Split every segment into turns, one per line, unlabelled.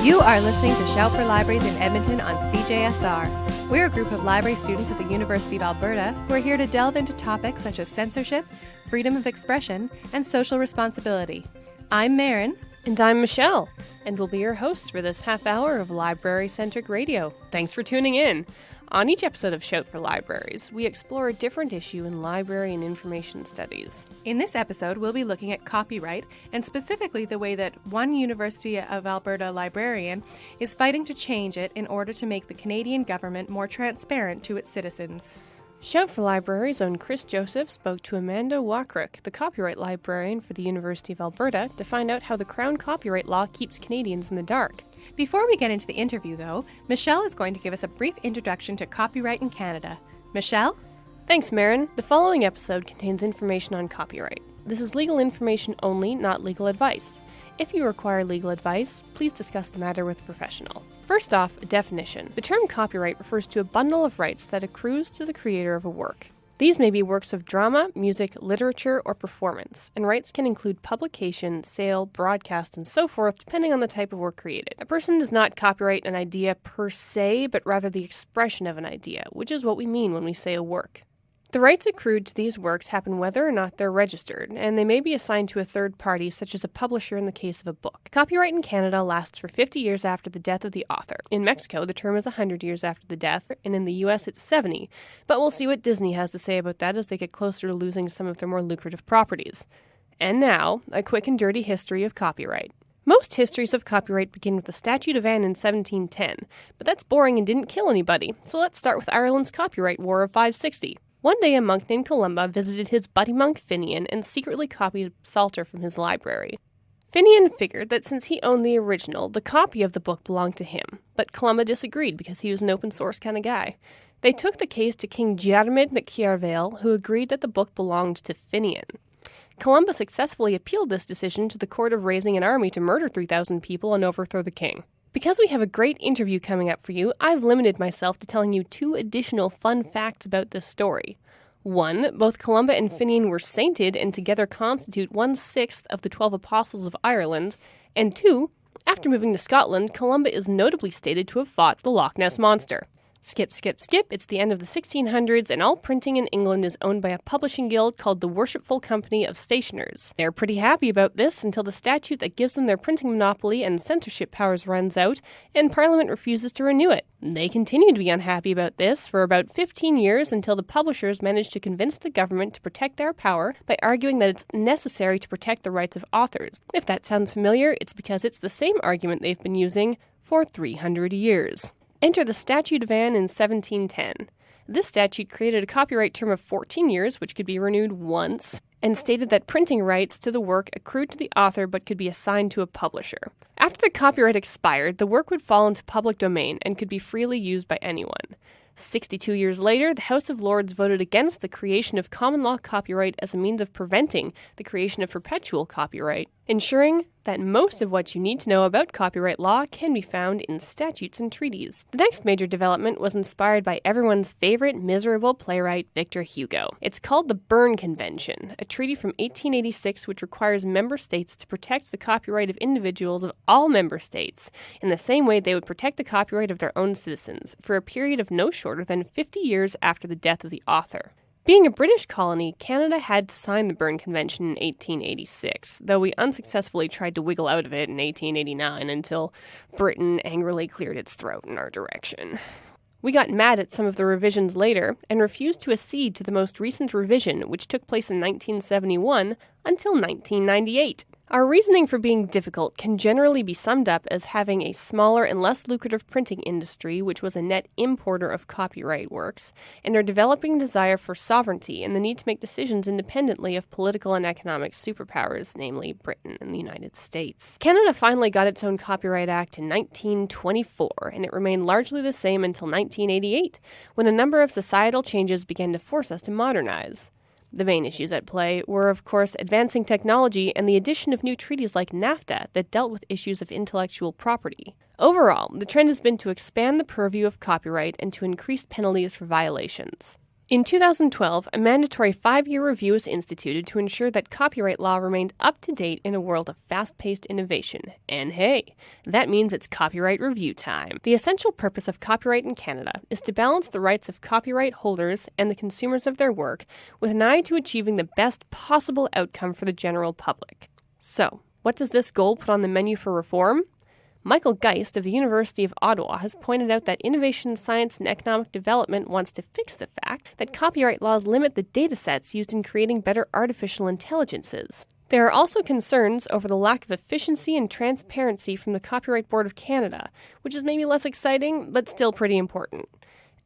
You are listening to Shout for Libraries in Edmonton on CJSR. We're a group of library students at the University of Alberta who are here to delve into topics such as censorship, freedom of expression, and social responsibility. I'm Marin.
And I'm Michelle, and we'll be your hosts for this half hour of library-centric radio. Thanks for tuning in. On each episode of Shout for Libraries, we explore a different issue in library and information studies.
In this episode, we'll be looking at copyright, and specifically the way that one University of Alberta librarian is fighting to change it in order to make the Canadian government more transparent to its citizens.
Shout for Libraries' own Chris Joseph spoke to Amanda Wakruk, the copyright librarian for the University of Alberta, to find out how the Crown copyright law keeps Canadians in the dark.
Before we get into the interview, though, Michelle is going to give us a brief introduction to copyright in Canada. Michelle?
Thanks, Marin. The following episode contains information on copyright. This is legal information only, not legal advice. If you require legal advice, please discuss the matter with a professional. First off, a definition. The term copyright refers to a bundle of rights that accrues to the creator of a work. These may be works of drama, music, literature, or performance, and rights can include publication, sale, broadcast, and so forth, depending on the type of work created. A person does not copyright an idea per se, but rather the expression of an idea, which is what we mean when we say a work. The rights accrued to these works happen whether or not they're registered, and they may be assigned to a third party, such as a publisher in the case of a book. Copyright in Canada lasts for 50 years after the death of the author. In Mexico, the term is 100 years after the death, and in the US it's 70. But we'll see what Disney has to say about that as they get closer to losing some of their more lucrative properties. And now, a quick and dirty history of copyright. Most histories of copyright begin with the Statute of Anne in 1710, but that's boring and didn't kill anybody, so let's start with Ireland's Copyright War of 560. One day a monk named Columba visited his buddy monk Finian and secretly copied a psalter from his library. Finian figured that since he owned the original, the copy of the book belonged to him, but Columba disagreed because he was an open source kind of guy. They took the case to King Diarmaid MacCiarvail, who agreed that the book belonged to Finian. Columba successfully appealed this decision to the court of raising an army to murder 3,000 people and overthrow the king. Because we have a great interview coming up for you, I've limited myself to telling you 2 additional fun facts about this story. 1, both Columba and Finian were sainted and together constitute 1/6 of the 12 apostles of Ireland. And 2, after moving to Scotland, Columba is notably stated to have fought the Loch Ness Monster. Skip, skip, skip, it's the end of the 1600s, and all printing in England is owned by a publishing guild called the Worshipful Company of Stationers. They're pretty happy about this until the statute that gives them their printing monopoly and censorship powers runs out, and Parliament refuses to renew it. They continue to be unhappy about this for about 15 years until the publishers manage to convince the government to protect their power by arguing that it's necessary to protect the rights of authors. If that sounds familiar, it's because it's the same argument they've been using for 300 years. Enter the Statute of Anne in 1710. This statute created a copyright term of 14 years, which could be renewed once, and stated that printing rights to the work accrued to the author but could be assigned to a publisher. After the copyright expired, the work would fall into public domain and could be freely used by anyone. 62 years later, the House of Lords voted against the creation of common law copyright as a means of preventing the creation of perpetual copyright, ensuring that most of what you need to know about copyright law can be found in statutes and treaties. The next major development was inspired by everyone's favorite miserable playwright, Victor Hugo. It's called the Berne Convention, a treaty from 1886 which requires member states to protect the copyright of individuals of all member states, in the same way they would protect the copyright of their own citizens, for a period of no shorter than 50 years after the death of the author. Being a British colony, Canada had to sign the Berne Convention in 1886, though we unsuccessfully tried to wiggle out of it in 1889 until Britain angrily cleared its throat in our direction. We got mad at some of the revisions later and refused to accede to the most recent revision, which took place in 1971 until 1998. Our reasoning for being difficult can generally be summed up as having a smaller and less lucrative printing industry, which was a net importer of copyright works, and our developing desire for sovereignty and the need to make decisions independently of political and economic superpowers, namely Britain and the United States. Canada finally got its own Copyright Act in 1924, and it remained largely the same until 1988, when a number of societal changes began to force us to modernize. The main issues at play were, of course, advancing technology and the addition of new treaties like NAFTA that dealt with issues of intellectual property. Overall, the trend has been to expand the purview of copyright and to increase penalties for violations. In 2012, a mandatory 5-year review was instituted to ensure that copyright law remained up to date in a world of fast-paced innovation. And hey, that means it's copyright review time. The essential purpose of copyright in Canada is to balance the rights of copyright holders and the consumers of their work with an eye to achieving the best possible outcome for the general public. So, what does this goal put on the menu for reform? Michael Geist of the University of Ottawa has pointed out that Innovation, Science and Economic Development wants to fix the fact that copyright laws limit the datasets used in creating better artificial intelligences. There are also concerns over the lack of efficiency and transparency from the Copyright Board of Canada, which is maybe less exciting, but still pretty important.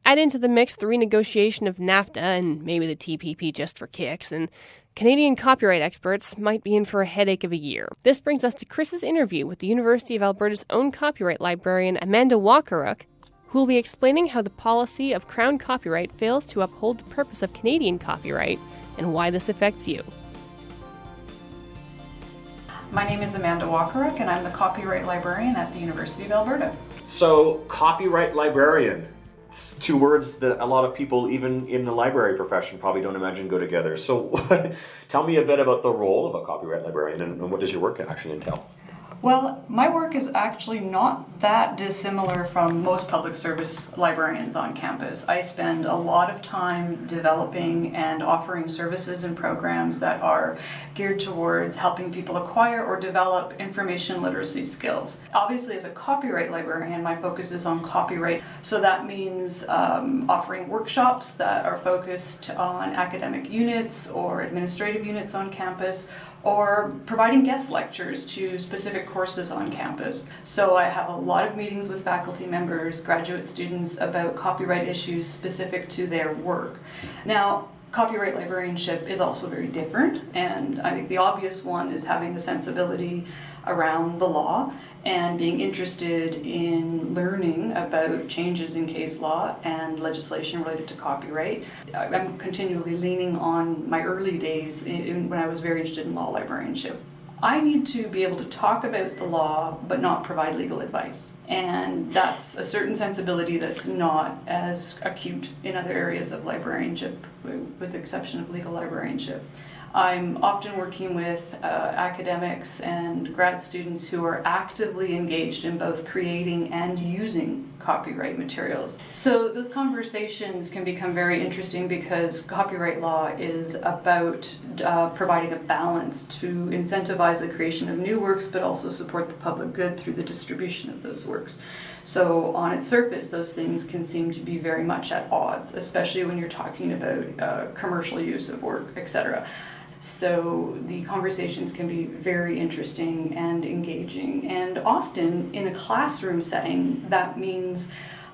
Add into the mix the renegotiation of NAFTA and maybe the TPP just for kicks, and Canadian copyright experts might be in for a headache of a year. This brings us to Chris's interview with the University of Alberta's own copyright librarian, Amanda Walkeruk, who will be explaining how the policy of Crown copyright fails to uphold the purpose of Canadian copyright and why this affects you.
My name is Amanda Walkeruk, and I'm the copyright librarian at the University of Alberta.
So, copyright librarian. It's two words that a lot of people, even in the library profession, probably don't imagine go together. So tell me a bit about the role of a copyright librarian and what does your work actually entail?
Well, my work is actually not that dissimilar from most public service librarians on campus. I spend a lot of time developing and offering services and programs that are geared towards helping people acquire or develop information literacy skills. Obviously, as a copyright librarian, my focus is on copyright. So that means offering workshops that are focused on academic units or administrative units on campus, or providing guest lectures to specific courses on campus. So I have a lot of meetings with faculty members, graduate students about copyright issues specific to their work. Now, copyright librarianship is also very different, and I think the obvious one is having the sensibility around the law and being interested in learning about changes in case law and legislation related to copyright. I'm continually leaning on my early days when I was very interested in law librarianship. I need to be able to talk about the law but not provide legal advice. And that's a certain sensibility that's not as acute in other areas of librarianship, with the exception of legal librarianship. I'm often working with academics and grad students who are actively engaged in both creating and using copyright materials. So those conversations can become very interesting because copyright law is about providing a balance to incentivize the creation of new works but also support the public good through the distribution of those works. So on its surface, those things can seem to be very much at odds, especially when you're talking about commercial use of work, etc. So the conversations can be very interesting and engaging, and often in a classroom setting that means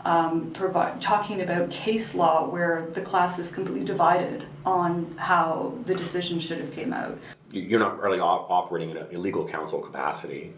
talking about case law where the class is completely divided on how the decision should have came out.
You're not really operating in a legal counsel capacity,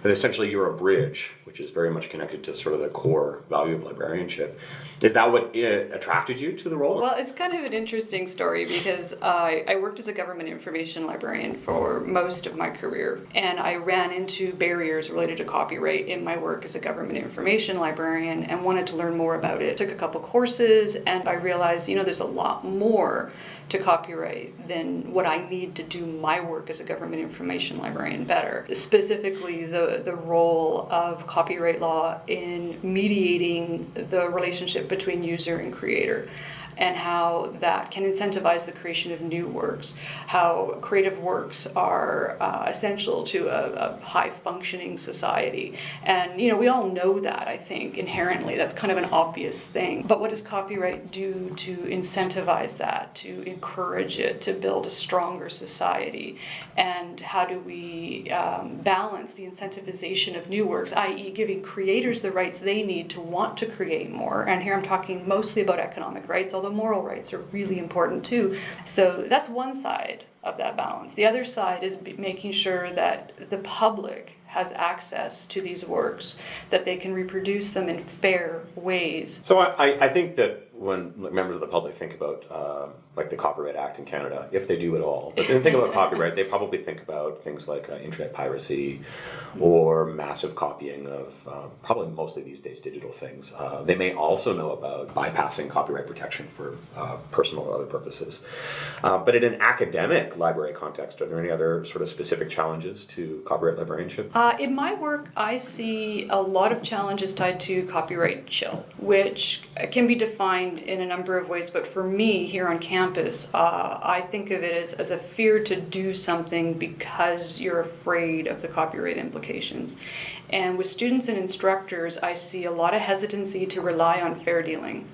but essentially you're a bridge, which is very much connected to sort of the core value of librarianship. Is that what attracted you to the role?
Well, it's kind of an interesting story because I worked as a government information librarian for most of my career, and I ran into barriers related to copyright in my work as a government information librarian and wanted to learn more about it. Took a couple courses, and I realized, there's a lot more to copyright than what I need to do my work as a government information librarian better. Specifically, the role of copyright law in mediating the relationship between user and creator, and how that can incentivize the creation of new works, how creative works are essential to a high-functioning society. And, we all know that, I think, inherently. That's kind of an obvious thing. But what does copyright do to incentivize that, to encourage it, to build a stronger society? And how do we balance the incentivization of new works, i.e. giving creators the rights they need to want to create more? And here I'm talking mostly about economic rights, although moral rights are really important too. So that's one side of that balance. The other side is making sure that the public has access to these works, that they can reproduce them in fair ways.
So I think that when members of the public think about like the Copyright Act in Canada, if they do at all, but they think about copyright, they probably think about things like internet piracy or massive copying of probably mostly these days digital things. They may also know about bypassing copyright protection for personal or other purposes. But in an academic library context, are there any other sort of specific challenges to copyright librarianship?
In my work, I see a lot of challenges tied to copyright chill, which can be defined in a number of ways. But for me, here on campus, I think of it as a fear to do something because you're afraid of the copyright implications. And with students and instructors, I see a lot of hesitancy to rely on fair dealing.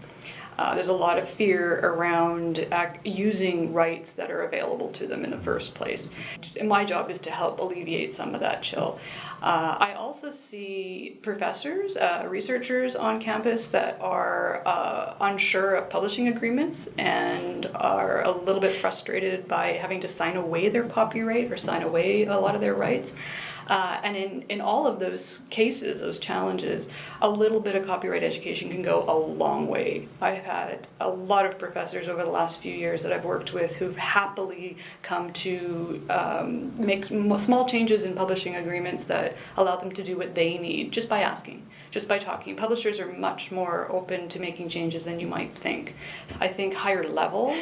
There's a lot of fear around using rights that are available to them in the first place. And my job is to help alleviate some of that chill. I also see professors, researchers on campus that are unsure of publishing agreements and are a little bit frustrated by having to sign away their copyright or sign away a lot of their rights. And in all of those cases, those challenges, a little bit of copyright education can go a long way. I've had a lot of professors over the last few years that I've worked with who've happily come to make small changes in publishing agreements that allow them to do what they need just by asking, just by talking. Publishers are much more open to making changes than you might think. I think higher level,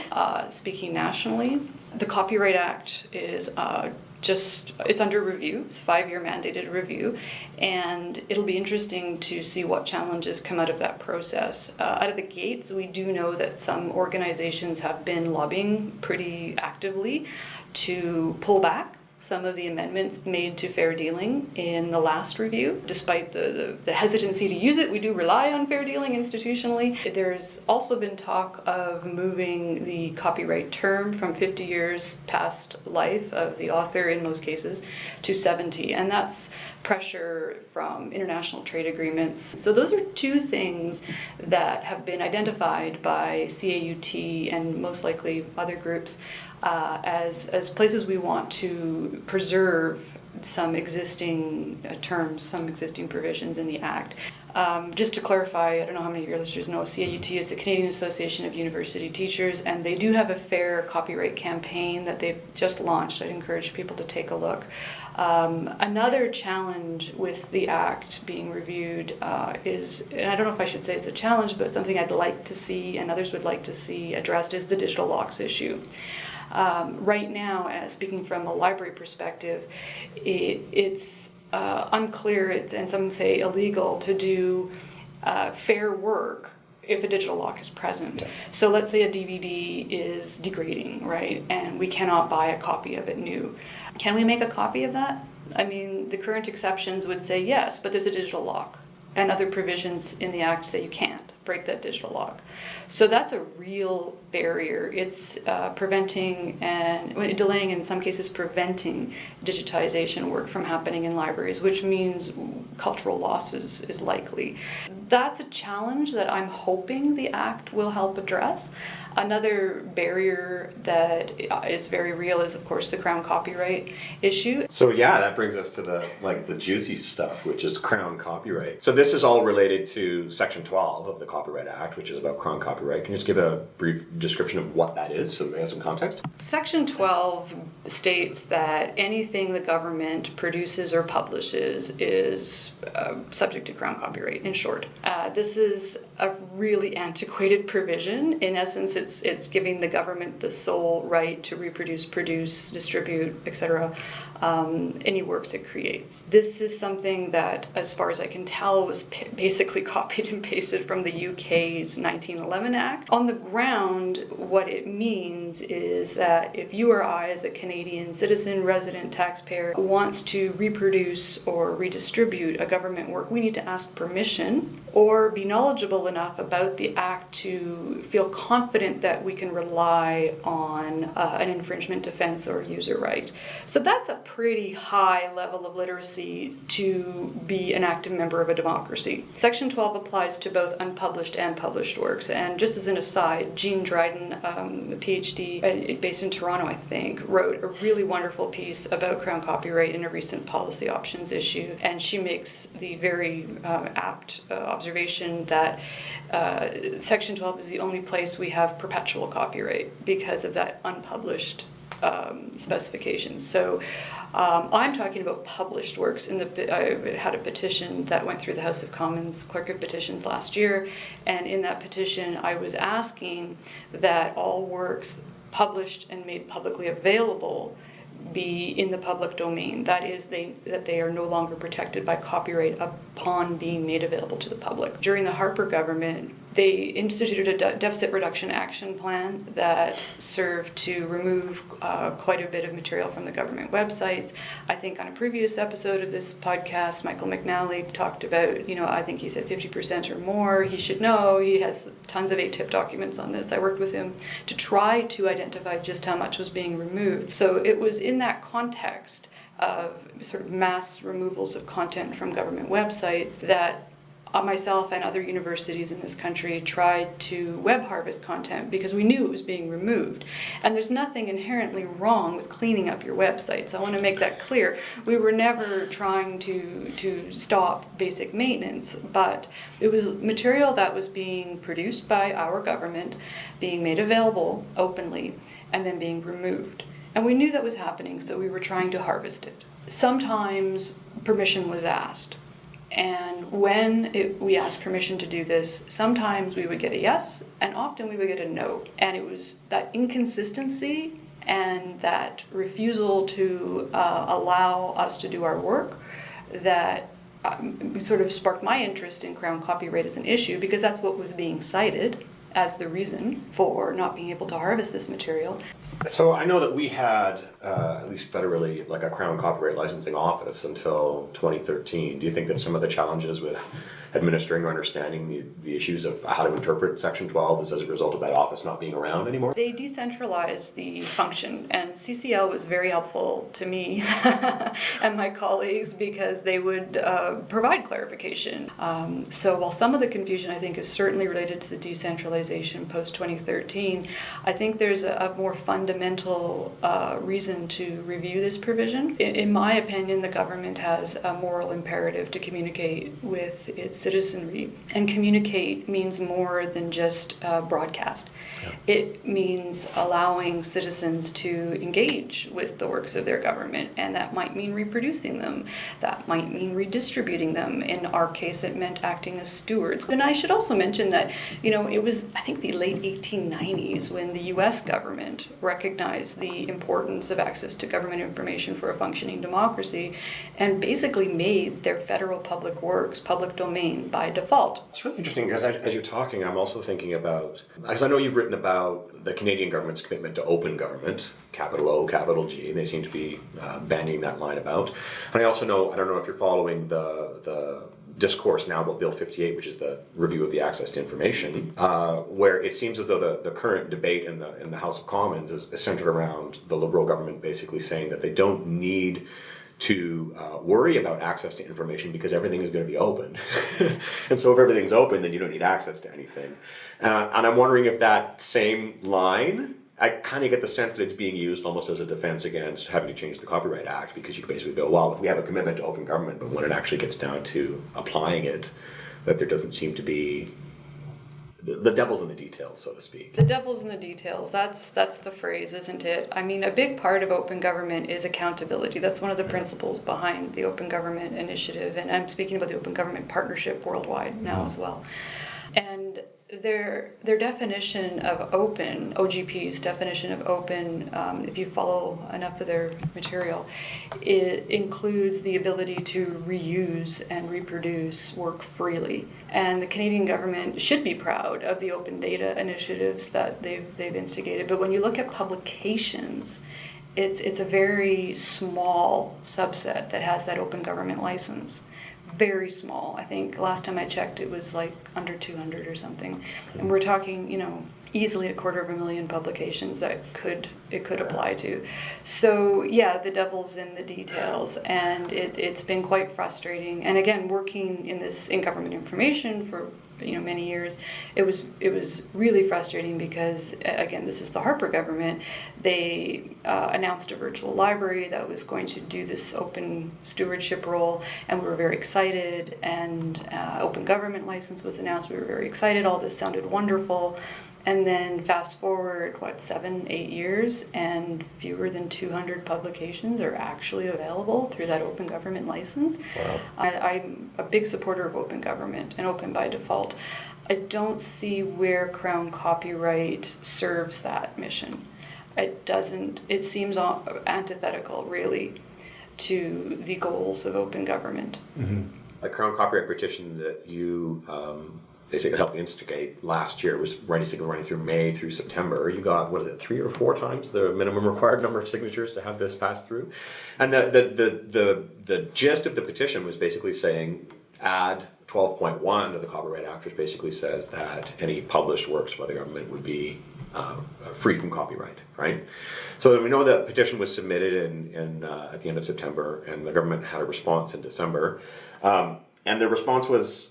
speaking nationally, the Copyright Act is it's under review. It's a 5-year mandated review, and it'll be interesting to see what challenges come out of that process. Out of the gates, we do know that some organizations have been lobbying pretty actively to pull back some of the amendments made to fair dealing in the last review. Despite the hesitancy to use it, we do rely on fair dealing institutionally. There's also been talk of moving the copyright term from 50 years past life of the author in most cases to 70, and that's pressure from international trade agreements. So those are two things that have been identified by CAUT and most likely other groups as places we want to preserve some existing terms, some existing provisions in the Act. Just to clarify, I don't know how many of your listeners know, CAUT is the Canadian Association of University Teachers, and they do have a fair copyright campaign that they've just launched. I'd encourage people to take a look. Another challenge with the Act being reviewed is, and I don't know if I should say it's a challenge, but something I'd like to see and others would like to see addressed is the digital locks issue. Right now, speaking from a library perspective, it's unclear, and some say illegal, to do fair work if a digital lock is present. Yeah. So let's say a DVD is degrading, right, and we cannot buy a copy of it new. Can we make a copy of that? I mean, the current exceptions would say yes, but there's a digital lock, and other provisions in the Act say you can't break that digital lock. So that's a real barrier. It's preventing and delaying, in some cases preventing digitization work from happening in libraries, which means cultural loss is likely. That's a challenge that I'm hoping the Act will help address. Another barrier that is very real is, of course, the Crown copyright issue.
So yeah, that brings us to the juicy stuff, which is Crown copyright. So this is all related to Section 12 of the Copyright Act, which is about Crown copyright. Can you just give a brief description of what that is, so we have some context?
Section 12 states that anything the government produces or publishes is subject to Crown copyright, in short. This is a really antiquated provision. In essence, it's giving the government the sole right to reproduce, produce, distribute, etc., any works it creates. This is something that, as far as I can tell, was basically copied and pasted from the UK's 1911 Act. On the ground, what it means is that if you or I, as a Canadian citizen, resident, taxpayer, wants to reproduce or redistribute a government work, we need to ask permission or be knowledgeable enough about the Act to feel confident that we can rely on an infringement defense or user right. So that's a pretty high level of literacy to be an active member of a democracy. Section 12 applies to both unpublished and published works. And just as an aside, Jean Dryden, a PhD PhD, based in Toronto, I think, wrote a really wonderful piece about Crown copyright in a recent policy options issue. And she makes the very apt observation that Section 12 is the only place we have perpetual copyright because of that unpublished specifications. So I'm talking about published works. I had a petition that went through the House of Commons Clerk of Petitions last year, and in that petition I was asking that all works published and made publicly available be in the public domain. That is, that they are no longer protected by copyright upon being made available to the public. During the Harper government, they instituted a deficit reduction action plan that served to remove quite a bit of material from the government websites. I think on a previous episode of this podcast, Michael McNally talked about, I think he said 50% or more. He should know. He has tons of ATIP documents on this. I worked with him to try to identify just how much was being removed. So it was in that context of sort of mass removals of content from government websites that myself and other universities in this country tried to web harvest content because we knew it was being removed. And there's nothing inherently wrong with cleaning up your websites. I want to make that clear. We were never trying to stop basic maintenance, but it was material that was being produced by our government, being made available openly, and then being removed. And we knew that was happening, so we were trying to harvest it. Sometimes permission was asked. And when we asked permission to do this, sometimes we would get a yes, and often we would get a no. And it was that inconsistency and that refusal to allow us to do our work that sort of sparked my interest in Crown copyright as an issue, because that's what was being cited as the reason for not being able to harvest this material.
So I know that we had, at least federally, like a Crown copyright licensing office until 2013. Do you think that some of the challenges with administering or understanding the issues of how to interpret Section 12 is as a result of that office not being around anymore?
They decentralized the function, and CCL was very helpful to me and my colleagues because they would provide clarification. So while some of the confusion I think is certainly related to the decentralization post-2013, I think there's a more fundamental reason to review this provision. In my opinion, the government has a moral imperative to communicate with its citizenry, and communicate means more than just broadcast. Yeah. It means allowing citizens to engage with the works of their government, and that might mean reproducing them. That might mean redistributing them. In our case, it meant acting as stewards. And I should also mention that, it was, I think, the late 1890s when the U.S. government recognized the importance of access to government information for a functioning democracy, and basically made their federal public works public domain by default.
It's really interesting because as you're talking, I'm also thinking about, as I know you've written about the Canadian government's commitment to open government, capital O, capital G, and they seem to be bandying that line about. And I also know, I don't know if you're following the discourse now about Bill 58, which is the review of the access to information, where it seems as though the current debate in the House of Commons is centered around the Liberal government basically saying that they don't need to worry about access to information because everything is going to be open. And so if everything's open, then you don't need access to anything. And I'm wondering if that same line, I kind of get the sense that it's being used almost as a defense against having to change the Copyright Act, because you can basically go, well, if we have a commitment to open government, but when it actually gets down to applying it, that there doesn't seem to be the devil's in the details, so to speak.
The devil's in the details. That's the phrase, isn't it? I mean, a big part of open government is accountability. That's one of the principles behind the Open Government Initiative, and I'm speaking about the Open Government Partnership worldwide now as well. And their definition of open, OGP's definition of open, if you follow enough of their material, it includes the ability to reuse and reproduce work freely. And the Canadian government should be proud of the open data initiatives that they've instigated. But when you look at publications, it's a very small subset that has that open government license. Very small. I think last time I checked it was like under 200 or something. And we're talking, easily 250,000 publications that it could apply to. So yeah, the devil's in the details, and it's been quite frustrating. And again, working in government information for many years. It was really frustrating because, again, this is the Harper government. They announced a virtual library that was going to do this open stewardship role, and we were very excited. And open government license was announced. We were very excited. All this sounded wonderful. And then fast forward, 7-8 years, and fewer than 200 publications are actually available through that open government license.
Wow.
I'm a big supporter of open government and open by default. I don't see where Crown copyright serves that mission. It seems antithetical, really, to the goals of open government.
Mm-hmm. A Crown copyright petition that you basically helped instigate last year was running through May through September. You got, 3 or 4 times the minimum required number of signatures to have this pass through, and the gist of the petition was basically saying add 12.1 to the Copyright Act, which basically says that any published works by the government would be free from copyright, right? So we know that petition was submitted in at the end of September, and the government had a response in December, and the response was.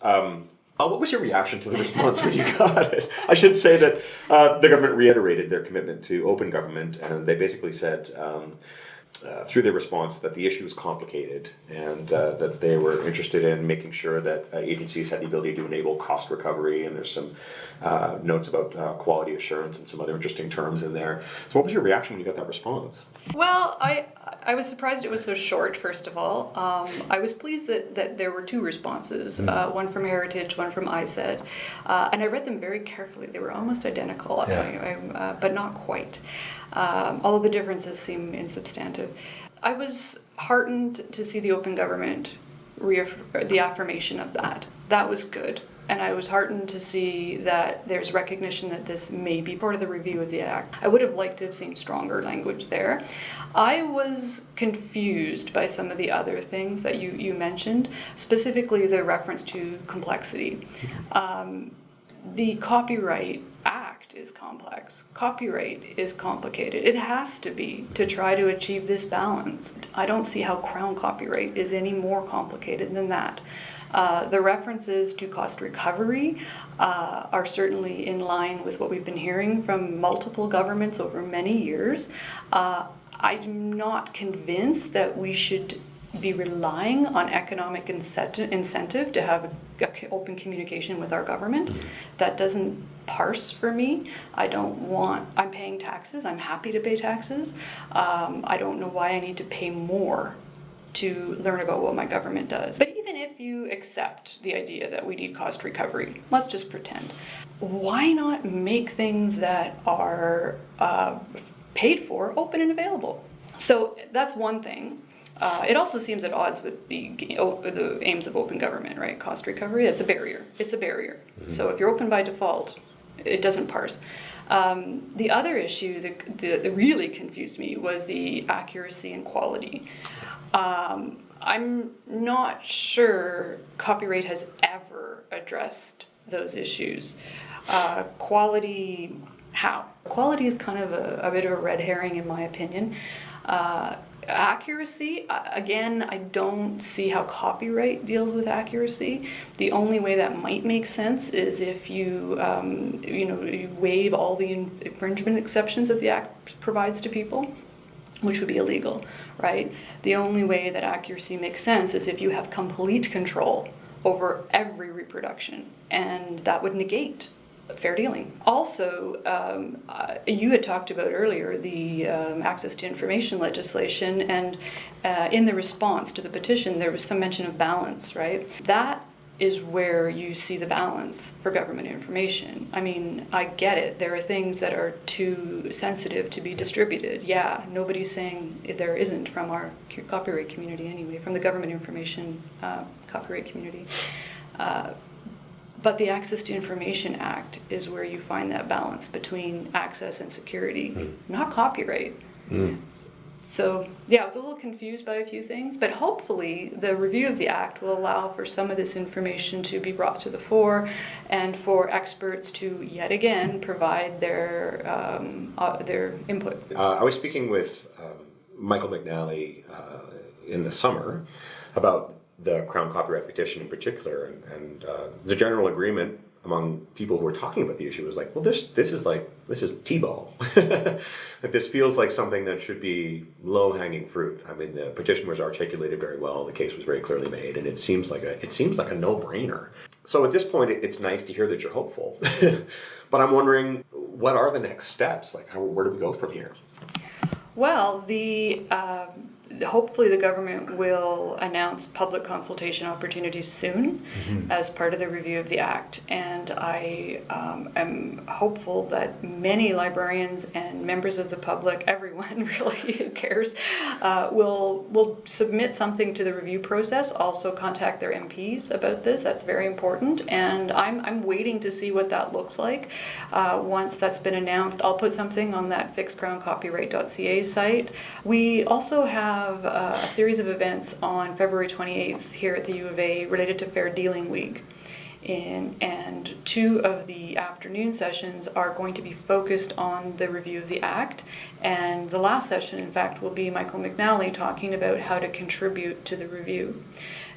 What was your reaction to the response when you got it? I should say that the government reiterated their commitment to open government, and they basically said through their response that the issue was complicated, and that they were interested in making sure that agencies had the ability to enable cost recovery, and there's some notes about quality assurance and some other interesting terms in there. So what was your reaction when you got that response?
Well, I was surprised it was so short, first of all. I was pleased that there were 2 responses, one from Heritage, one from ISED, and I read them very carefully. They were almost identical, but not quite, although the differences seem insubstantive. I was heartened to see the open government, the affirmation of that. That was good. And I was heartened to see that there's recognition that this may be part of the review of the Act. I would have liked to have seen stronger language there. I was confused by some of the other things that you mentioned, specifically the reference to complexity. The Copyright Act is complex. Copyright is complicated. It has to be to try to achieve this balance. I don't see how Crown copyright is any more complicated than that. The references to cost recovery are certainly in line with what we've been hearing from multiple governments over many years. I'm not convinced that we should be relying on economic incentive to have open communication with our government. That doesn't parse for me. I'm paying taxes. I'm happy to pay taxes. I don't know why I need to pay more to learn about what my government does. But even if you accept the idea that we need cost recovery, let's just pretend, why not make things that are paid for open and available? So that's one thing. It also seems at odds with the aims of open government, right? Cost recovery, it's a barrier. It's a barrier. Mm-hmm. So if you're open by default, it doesn't parse. The other issue that really confused me was the accuracy and quality. I'm not sure copyright has ever addressed those issues. Quality, how? Quality is kind of a bit of a red herring in my opinion. Accuracy, again, I don't see how copyright deals with accuracy. The only way that might make sense is if you waive all the infringement exceptions that the Act provides to people, which would be illegal, right? The only way that accuracy makes sense is if you have complete control over every reproduction, and that would negate fair dealing. Also, you had talked about earlier the access to information legislation, and in the response to the petition, there was some mention of balance, right? That is where you see the balance for government information. I mean, I get it. There are things that are too sensitive to be distributed. Yeah, nobody's saying there isn't from our copyright community anyway, from the government information copyright community. But the Access to Information Act is where you find that balance between access and security, not copyright. So, yeah, I was a little confused by a few things, but hopefully the review of the Act will allow for some of this information to be brought to the fore and for experts to, yet again, provide their input.
I was speaking with Michael McNally in the summer about the Crown copyright petition in particular, and the general agreement among people who are talking about the issue was like, well, this is T-ball. That this feels like something that should be low-hanging fruit. I mean, the petition was articulated very well, the case was very clearly made, and it seems like a no-brainer. So at this point, it's nice to hear that you're hopeful. But I'm wondering, what are the next steps? Like, where do we go from here?
Well, hopefully the government will announce public consultation opportunities soon as part of the review of the Act. And I am hopeful that many librarians and members of the public, everyone really who cares, will submit something to the review process, also contact their MPs about this. That's very important. And I'm waiting to see what that looks like. Once that's been announced, I'll put something on that fixedcrowncopyright.ca site. We also have a series of events on February 28th here at the U of A related to Fair Dealing Week. And 2 of the afternoon sessions are going to be focused on the review of the Act. And the last session, in fact, will be Michael McNally talking about how to contribute to the review.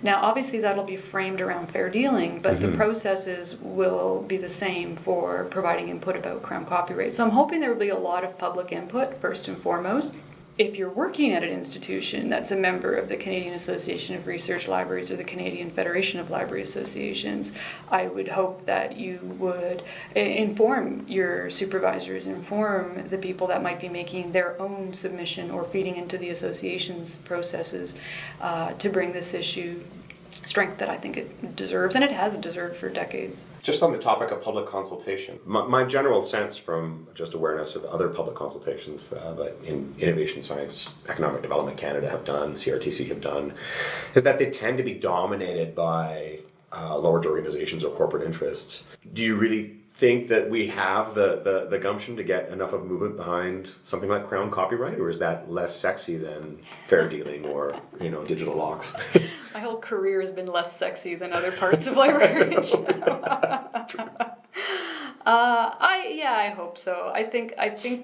Now, obviously, that'll be framed around fair dealing, but the processes will be the same for providing input about Crown copyright. So I'm hoping there will be a lot of public input, first and foremost. If you're working at an institution that's a member of the Canadian Association of Research Libraries or the Canadian Federation of Library Associations, I would hope that you would inform your supervisors, inform the people that might be making their own submission or feeding into the association's processes to bring this issue strength that I think it deserves, and it has deserved for decades.
Just on the topic of public consultation, my general sense from just awareness of other public consultations that in Innovation Science, Economic Development Canada have done, CRTC have done, is that they tend to be dominated by large organizations or corporate interests. Do you really think that we have the gumption to get enough of a movement behind something like Crown copyright, or is that less sexy than fair dealing or digital locks?
My whole career has been less sexy than other parts of librarianship. I hope so. I think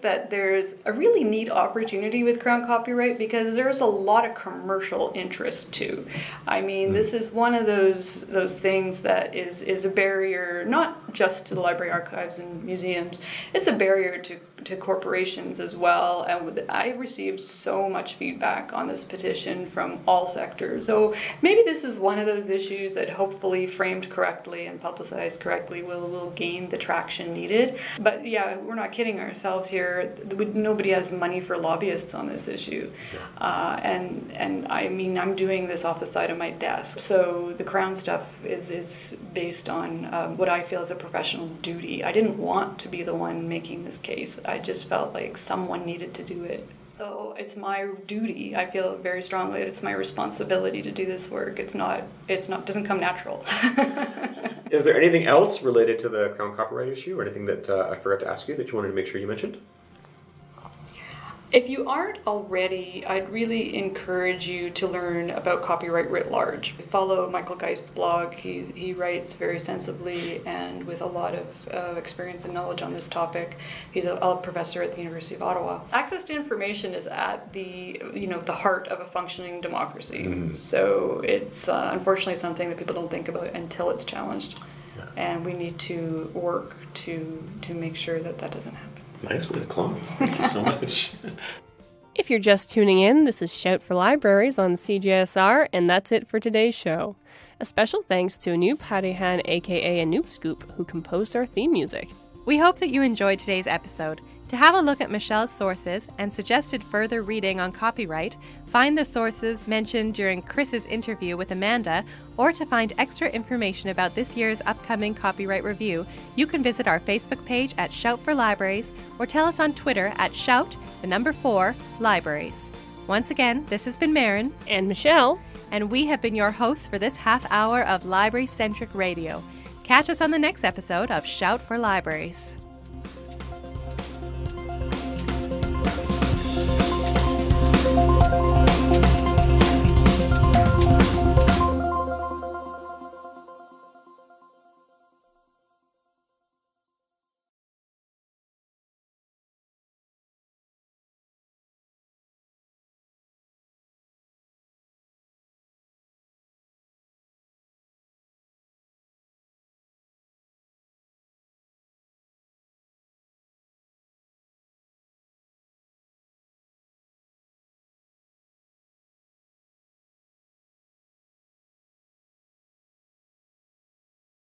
that there's a really neat opportunity with Crown copyright because there's a lot of commercial interest too. I mean, this is one of those things that is a barrier not just to the library archives and museums. It's a barrier to corporations as well. And I received so much feedback on this petition from all sectors. So maybe this is one of those issues that hopefully framed correctly and publicized correctly will gain the traction needed. But yeah, we're not kidding ourselves here. Nobody has money for lobbyists on this issue. And I mean, I'm doing this off the side of my desk. So the Crown stuff is based on what I feel is a professional duty. I didn't want to be the one making this case. I just felt like someone needed to do it. So it's my duty. I feel very strongly that it's my responsibility to do this work. It doesn't come natural.
Is there anything else related to the Crown copyright issue or anything that I forgot to ask you that you wanted to make sure you mentioned?
If you aren't already, I'd really encourage you to learn about copyright writ large. Follow Michael Geist's blog. He writes very sensibly and with a lot of experience and knowledge on this topic. He's a professor at the University of Ottawa. Access to information is at the heart of a functioning democracy. So it's unfortunately something that people don't think about until it's challenged. And we need to work to make sure that doesn't happen.
Nice way to close. Thank you so much.
If you're just tuning in, this is Shout for Libraries on CJSR, and that's it for today's show. A special thanks to Anoop Hadihan, aka Anoop Scoop, who composed our theme music.
We hope that you enjoyed today's episode. To have a look at Michelle's sources and suggested further reading on copyright, find the sources mentioned during Chris's interview with Amanda, or to find extra information about this year's upcoming copyright review, you can visit our Facebook page at Shout for Libraries or tell us on Twitter at Shout4Libraries. Once again, this has been Marin
And Michelle.
and we have been your hosts for this half hour of library-centric radio. Catch us on the next episode of Shout for Libraries.